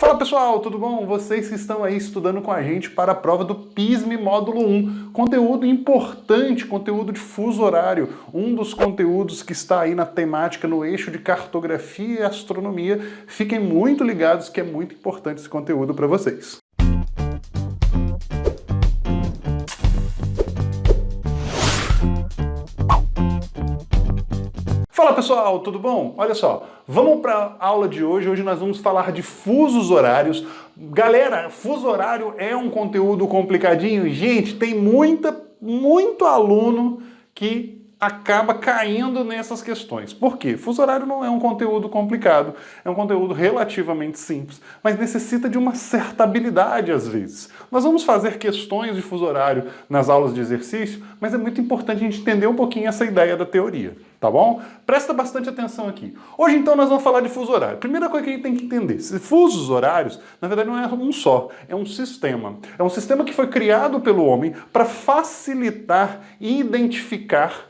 Fala pessoal, tudo bom? Vocês que estão aí estudando com a gente para a prova do PISME Módulo 1. Conteúdo importante, conteúdo de fuso horário, um dos conteúdos que está aí na temática, no eixo de cartografia e astronomia. Fiquem muito ligados que é muito importante esse conteúdo para vocês. Fala pessoal, tudo bom? Olha só, vamos para a aula de hoje. Hoje nós vamos falar de fusos horários. Galera, fuso horário é um conteúdo complicadinho. Gente, tem muito aluno que acaba caindo nessas questões. Por quê? Fuso horário não é um conteúdo complicado, é um conteúdo relativamente simples, mas necessita de uma certa habilidade às vezes. Nós vamos fazer questões de fuso horário nas aulas de exercício, mas é muito importante a gente entender um pouquinho essa ideia da teoria, tá bom? Presta bastante atenção aqui. Hoje então nós vamos falar de fuso horário. Primeira coisa que a gente tem que entender, fusos horários, na verdade não é um só, é um sistema. É um sistema que foi criado pelo homem para facilitar e identificar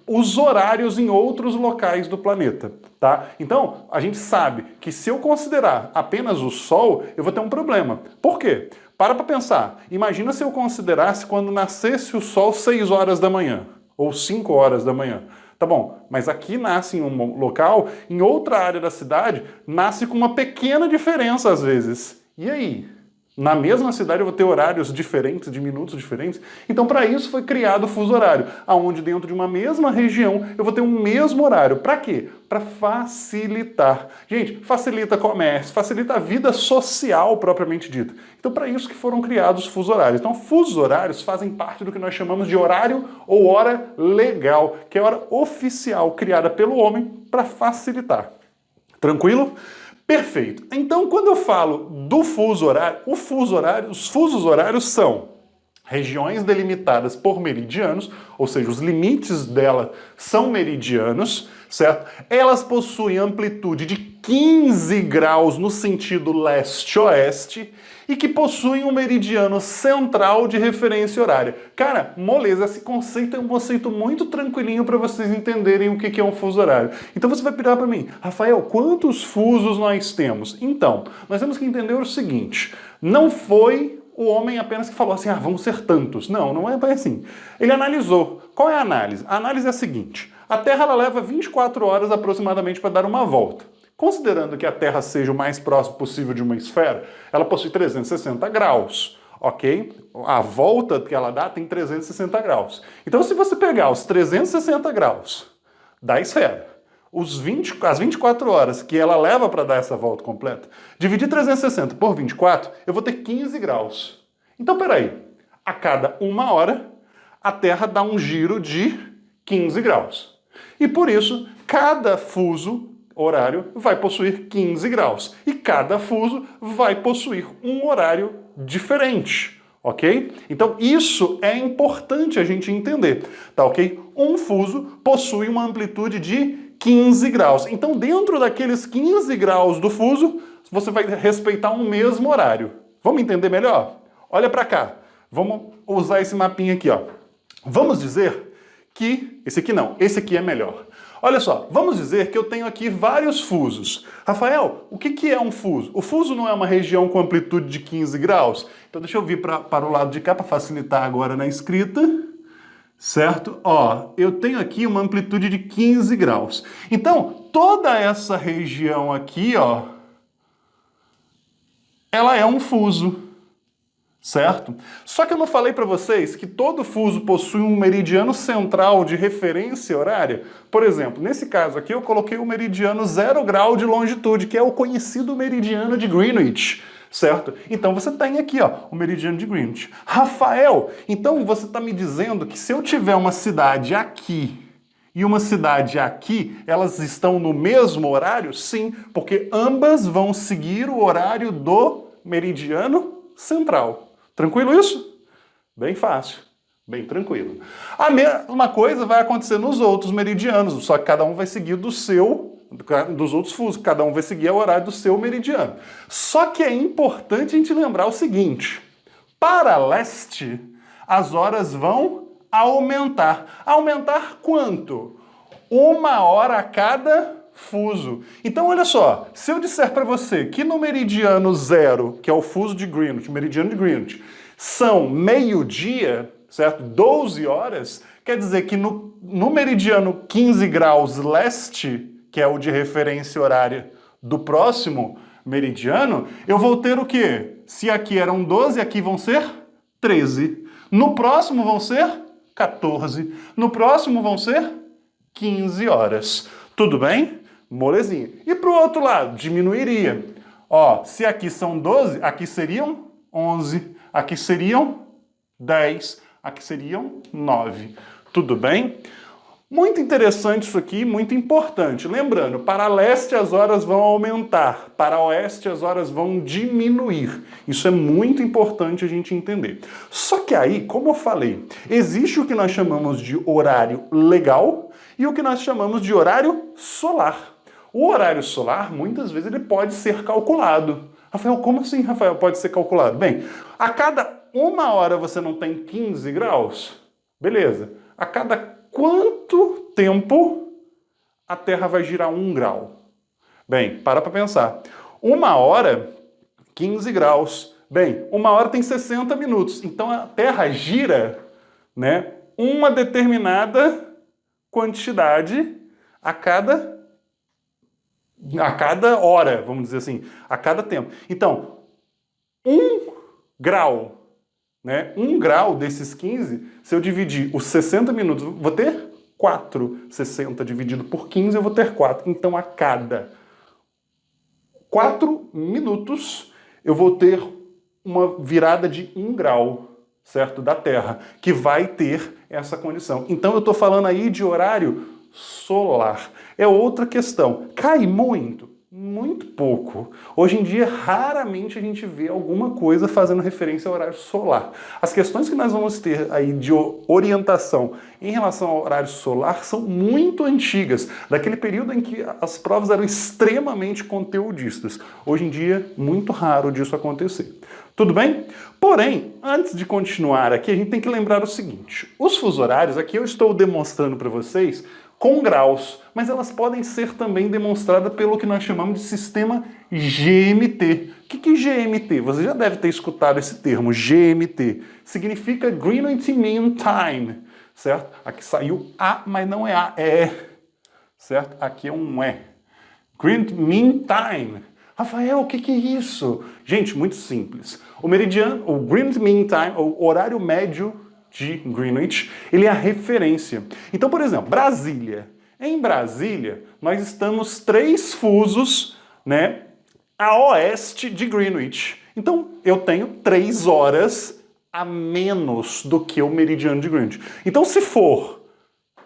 os horários em outros locais do planeta, tá? Então, a gente sabe que se eu considerar apenas o Sol, eu vou ter um problema. Por quê? Para pensar. Imagina se eu considerasse quando nascesse o Sol 6 horas da manhã, ou 5 horas da manhã. Tá bom, mas aqui nasce em um local, em outra área da cidade, nasce com uma pequena diferença às vezes. E aí? Na mesma cidade eu vou ter horários diferentes, de minutos diferentes. Então, para isso foi criado o fuso horário, onde dentro de uma mesma região eu vou ter um mesmo horário. Para quê? Para facilitar. Gente, facilita comércio, facilita a vida social propriamente dita. Então, para isso que foram criados os fusos horários. Então, fusos horários fazem parte do que nós chamamos de horário ou hora legal, que é a hora oficial criada pelo homem para facilitar. Tranquilo? Perfeito. Então, quando eu falo do fuso horário, os fusos horários são regiões delimitadas por meridianos, ou seja, os limites dela são meridianos, certo? Elas possuem amplitude de 15 graus no sentido leste-oeste e que possuem um meridiano central de referência horária. Cara, moleza, esse conceito é um conceito muito tranquilinho para vocês entenderem o que é um fuso horário. Então você vai pedir para mim, Rafael, quantos fusos nós temos? Então, nós temos que entender o seguinte, não foi o homem apenas que falou assim, vamos ser tantos. Não, não é bem assim. Ele analisou. Qual é a análise? A análise é a seguinte, a Terra ela leva 24 horas aproximadamente para dar uma volta. Considerando que a Terra seja o mais próximo possível de uma esfera, ela possui 360 graus, ok? A volta que ela dá tem 360 graus. Então, se você pegar os 360 graus da esfera, as 24 horas que ela leva para dar essa volta completa, dividir 360 por 24, eu vou ter 15 graus. Então, peraí, a cada uma hora, a Terra dá um giro de 15 graus. E por isso, cada fuso horário vai possuir 15 graus. E cada fuso vai possuir um horário diferente, ok? Então isso é importante a gente entender, tá ok? Um fuso possui uma amplitude de 15 graus. Então dentro daqueles 15 graus do fuso, você vai respeitar um mesmo horário. Vamos entender melhor? Olha para cá. Vamos usar esse mapinha aqui, ó. Vamos dizer que... esse aqui é melhor. Olha só, vamos dizer que eu tenho aqui vários fusos. Rafael, o que é um fuso? O fuso não é uma região com amplitude de 15 graus? Então deixa eu vir para o lado de cá para facilitar agora na escrita. Certo? Ó, eu tenho aqui uma amplitude de 15 graus. Então, toda essa região aqui, ó, ela é um fuso. Certo? Só que eu não falei para vocês que todo fuso possui um meridiano central de referência horária? Por exemplo, nesse caso aqui eu coloquei o meridiano 0 grau de longitude, que é o conhecido meridiano de Greenwich, certo? Então você tem aqui, ó, o meridiano de Greenwich. Rafael, então você está me dizendo que se eu tiver uma cidade aqui e uma cidade aqui, elas estão no mesmo horário? Sim, porque ambas vão seguir o horário do meridiano central. Tranquilo isso? Bem fácil, bem tranquilo. A mesma coisa vai acontecer nos outros meridianos, só que cada um vai seguir dos outros fusos, cada um vai seguir o horário do seu meridiano. Só que é importante a gente lembrar o seguinte, para leste, as horas vão aumentar. Aumentar quanto? 1 hora a cada fuso. Então, olha só, se eu disser para você que no meridiano 0, que é o fuso de Greenwich, o meridiano de Greenwich, são meio-dia, certo? 12 horas, quer dizer que no meridiano 15 graus leste, que é o de referência horária do próximo meridiano, eu vou ter o quê? Se aqui eram 12, aqui vão ser 13. No próximo vão ser 14. No próximo vão ser 15 horas. Tudo bem? Molezinha. E para o outro lado, diminuiria. Ó, se aqui são 12, aqui seriam 11. Aqui seriam 10. Aqui seriam 9. Tudo bem? Muito interessante isso aqui, muito importante. Lembrando, para leste as horas vão aumentar, para oeste as horas vão diminuir. Isso é muito importante a gente entender. Só que aí, como eu falei, existe o que nós chamamos de horário legal e o que nós chamamos de horário solar. O horário solar, muitas vezes, ele pode ser calculado. Rafael, como assim, Rafael, pode ser calculado? Bem, a cada 1 hora você não tem 15 graus? Beleza. A cada quanto tempo a Terra vai girar 1 grau? Bem, para pensar. 1 hora, 15 graus. Bem, 1 hora tem 60 minutos. Então a Terra gira, né, uma determinada quantidade a cada hora, vamos dizer assim, a cada tempo. Então, 1 grau, né? 1 grau desses 15, se eu dividir os 60 minutos, vou ter 4. 60 dividido por 15, eu vou ter 4. Então, a cada 4 minutos, eu vou ter uma virada de 1 grau, certo? Da Terra, que vai ter essa condição. Então, eu estou falando aí de horário solar. É outra questão. Cai muito? Muito pouco. Hoje em dia, raramente a gente vê alguma coisa fazendo referência ao horário solar. As questões que nós vamos ter aí de orientação em relação ao horário solar são muito antigas, daquele período em que as provas eram extremamente conteudistas. Hoje em dia, muito raro disso acontecer. Tudo bem? Porém, antes de continuar aqui, a gente tem que lembrar o seguinte. Os fusos horários, aqui eu estou demonstrando para vocês com graus, mas elas podem ser também demonstradas pelo que nós chamamos de sistema GMT. O que é GMT? Você já deve ter escutado esse termo, GMT. Significa Greenwich Mean Time, certo? Aqui saiu A, mas não é A, é E, certo? Aqui é um E. Greenwich Mean Time. Rafael, o que é isso? Gente, muito simples. O meridiano, o Greenwich Mean Time, o horário médio de Greenwich, ele é a referência. Então, por exemplo, Brasília. Em Brasília, nós estamos 3 fusos, né, a oeste de Greenwich. Então, eu tenho 3 horas a menos do que o meridiano de Greenwich. Então, se for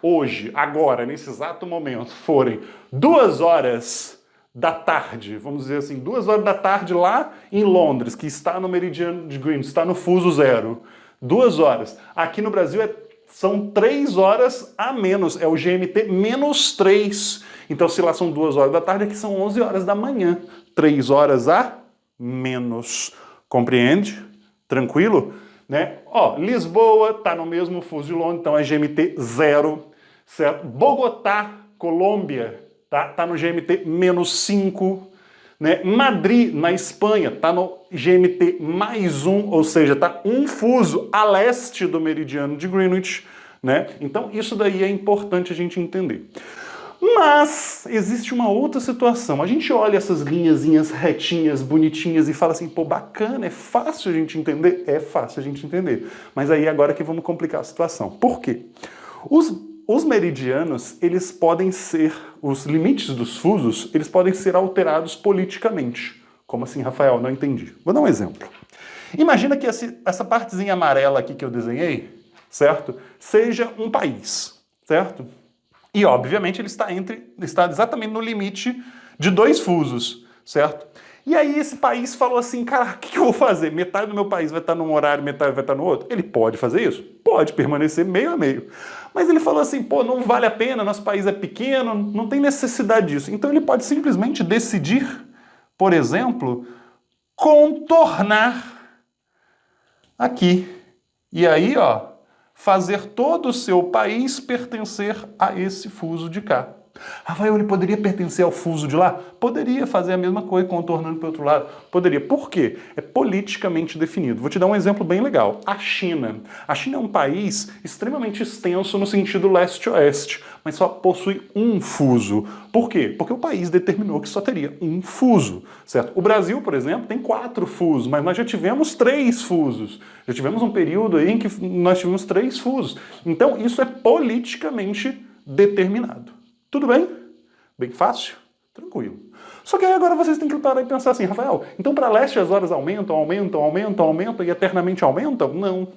hoje, agora, nesse exato momento, forem 2 horas da tarde, vamos dizer assim, 2 horas da tarde lá em Londres, que está no meridiano de Greenwich, está no fuso 0, 2 horas. Aqui no Brasil são 3 horas a menos, é o GMT menos 3. Então, se lá são 2 horas da tarde, aqui são 11 horas da manhã. 3 horas a menos. Compreende? Tranquilo? Né? Ó, Lisboa está no mesmo fuso de Londres, então é GMT 0. Certo? Bogotá, Colômbia, tá no GMT menos 5. Né? Madrid, na Espanha, está no GMT mais 1, ou seja, está um fuso a leste do meridiano de Greenwich. Né? Então, isso daí é importante a gente entender. Mas existe uma outra situação. A gente olha essas linhazinhas retinhas, bonitinhas e fala assim, pô, bacana, é fácil a gente entender? É fácil a gente entender. Mas aí agora que vamos complicar a situação. Por quê? Os meridianos, eles podem ser, os limites dos fusos, eles podem ser alterados politicamente. Como assim, Rafael? Não entendi. Vou dar um exemplo. Imagina que essa partezinha amarela aqui que eu desenhei, certo? Seja um país, certo? E, obviamente, ele está exatamente no limite de 2 fusos, certo? E aí esse país falou assim, cara, o que eu vou fazer? Metade do meu país vai estar num horário, metade vai estar no outro? Ele pode fazer isso? Pode permanecer meio a meio. Mas ele falou assim, pô, não vale a pena, nosso país é pequeno, não tem necessidade disso. Então ele pode simplesmente decidir, por exemplo, contornar aqui. E aí, ó, fazer todo o seu país pertencer a esse fuso de cá. Rafael, ele poderia pertencer ao fuso de lá? Poderia fazer a mesma coisa, contornando para o outro lado? Poderia. Por quê? É politicamente definido. Vou te dar um exemplo bem legal. A China. A China é um país extremamente extenso no sentido leste-oeste, mas só possui um fuso. Por quê? Porque o país determinou que só teria um fuso, certo? O Brasil, por exemplo, tem 4 fusos, mas nós já tivemos 3 fusos. Já tivemos um período aí em que nós tivemos 3 fusos. Então, isso é politicamente determinado. Tudo bem? Bem fácil? Tranquilo. Só que aí agora vocês têm que parar e pensar assim, Rafael, então para leste as horas aumentam e eternamente aumentam? Não.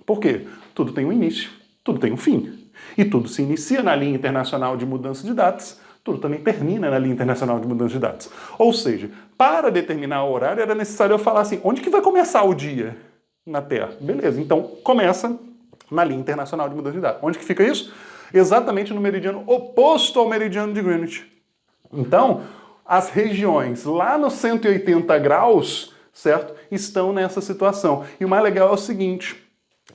Por quê? Tudo tem um início, tudo tem um fim. E tudo se inicia na linha internacional de mudança de datas, tudo também termina na linha internacional de mudança de datas. Ou seja, para determinar o horário era necessário eu falar assim, onde que vai começar o dia na Terra? Beleza, então começa na linha internacional de mudança de datas. Onde que fica isso? Exatamente no meridiano oposto ao meridiano de Greenwich. Então, as regiões lá nos 180 graus, certo, estão nessa situação. E o mais legal é o seguinte,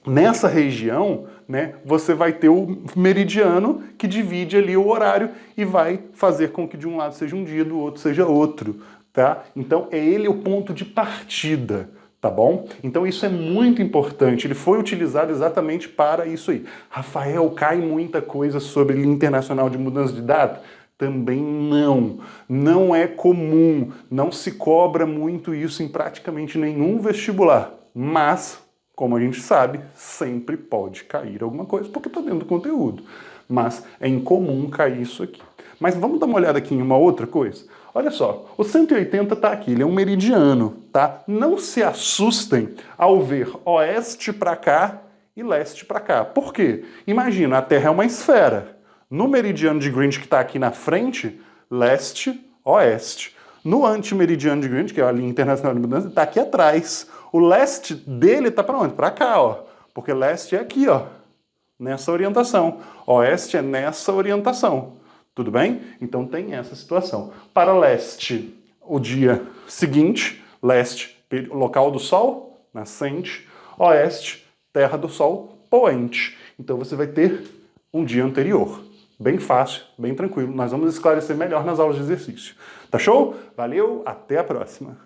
nessa região, né, você vai ter o meridiano que divide ali o horário e vai fazer com que de um lado seja um dia, do outro seja outro, tá? Então, é ele o ponto de partida. Tá bom? Então isso é muito importante, ele foi utilizado exatamente para isso aí. Rafael, cai muita coisa sobre linha internacional de mudança de data? Também não. Não é comum, não se cobra muito isso em praticamente nenhum vestibular. Mas, como a gente sabe, sempre pode cair alguma coisa, porque está dentro do conteúdo. Mas é incomum cair isso aqui. Mas vamos dar uma olhada aqui em uma outra coisa? Olha só, o 180 está aqui, ele é um meridiano, tá? Não se assustem ao ver oeste para cá e leste para cá. Por quê? Imagina, a Terra é uma esfera. No meridiano de Greenwich que está aqui na frente, leste, oeste. No antimeridiano de Greenwich, que é a linha internacional de mudança, está aqui atrás. O leste dele está para onde? Para cá, ó. Porque leste é aqui, ó, nessa orientação. Oeste é nessa orientação. Tudo bem? Então tem essa situação. Para leste, o dia seguinte, leste, local do sol, nascente, oeste, terra do sol, poente. Então você vai ter um dia anterior. Bem fácil, bem tranquilo. Nós vamos esclarecer melhor nas aulas de exercício. Tá show? Valeu, até a próxima.